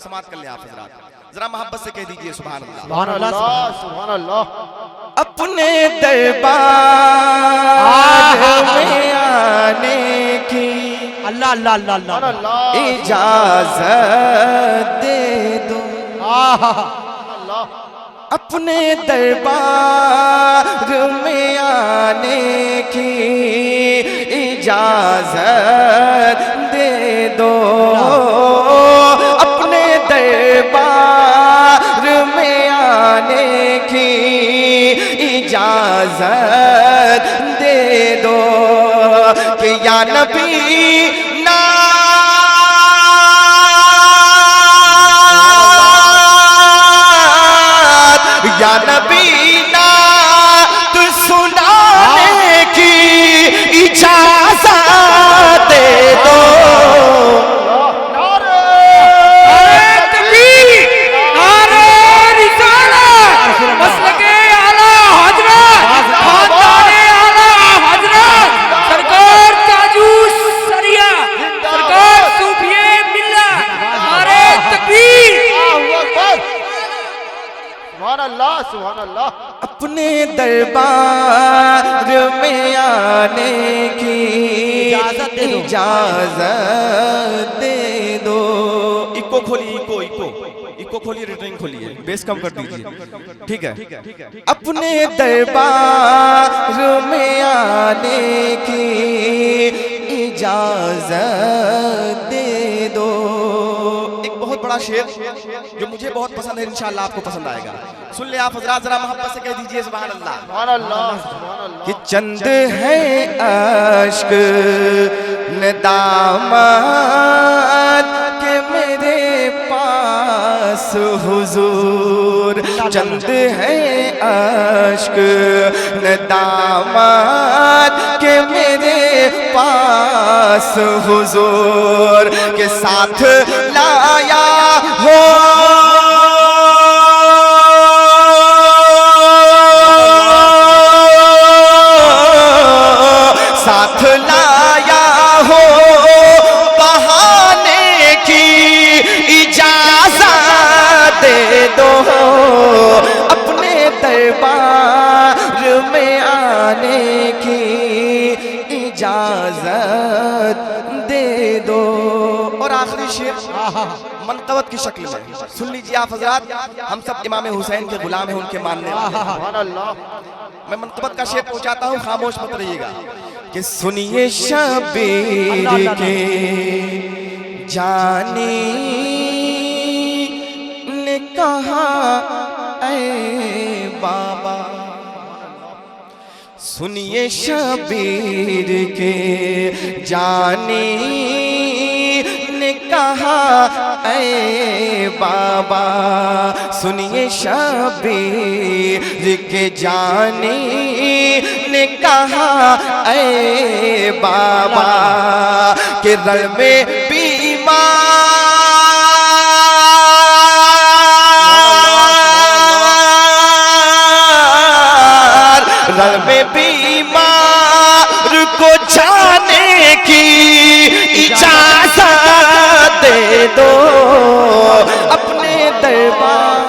سماعت کر لیں آپ حضرات، ذرا محبت سے کہہ دیجئے سبحان اللہ سبحان اللہ سبحان اللہ۔ اپنے دربار میں آنے کی اللہ اللہ اللہ اللہ اجازت دے دو، اپنے دربار میں آنے کی اجازت دے دو، اپنے دربار میں آنے کی اجازت دے دو کہ یا نبی یا نبی نعت سنانے کی اجازت دے دو، نعرہ تکبیر، نعرہ رسالت، مسلک اعلیٰ حضرت، خاندان اعلیٰ حضرت، سرکار تاجوش سریہ، سرکار صوفیہ ملت، نعرہ تکبیر۔ سبحان اللہ سبحان اللہ۔ اپنے دربار میں آنے کی اجازت دے دو۔ ایکو کھولی، ایکو کھولی، ریٹرنگ کھولی ہے، بیس کم کر دیجئے، ٹھیک ہے۔ اپنے دربار میں آنے کی اجازت دے دو۔ ایک بہت بڑا شعر جو مجھے بہت پسند ہے، انشاءاللہ آپ کو پسند آئے گا، سن لے آپ حضرات، ذرا محبت سے کہہ دیجئے سبحان اللہ سبحان اللہ سبحان اللہ۔ کہ چند ہے اشک ندامت کہ میرے پاس حضور، چند ہے اشک ندامت کہ میرے پاس حضور کے ساتھ لایا ہو، ساتھ لایا ہو بہانے کی اجازت دے دو، اپنے دربار میں آنے کی اجازت دے دو۔ اور آخری شعر منقبت کی شکل میں سن لیجئے آپ حضرات، ہم سب امام حسین کے غلام ہیں، ان کے ماننے والے ہیں۔ سبحان اللہ۔ میں منقبت کا شعر پہنچاتا ہوں، خاموش مت رہیے گا کہ سنیے شبیر کے جانی نے کہا اے بابا، سنیے شبیر کے جانی نے کہا اے بابا، سنیے شبیر کے جانی نے کہا اے بابا کہ رل میں بیمار، رل میں بیمار کو جانے کی اجازت دے دو، اپنے دربار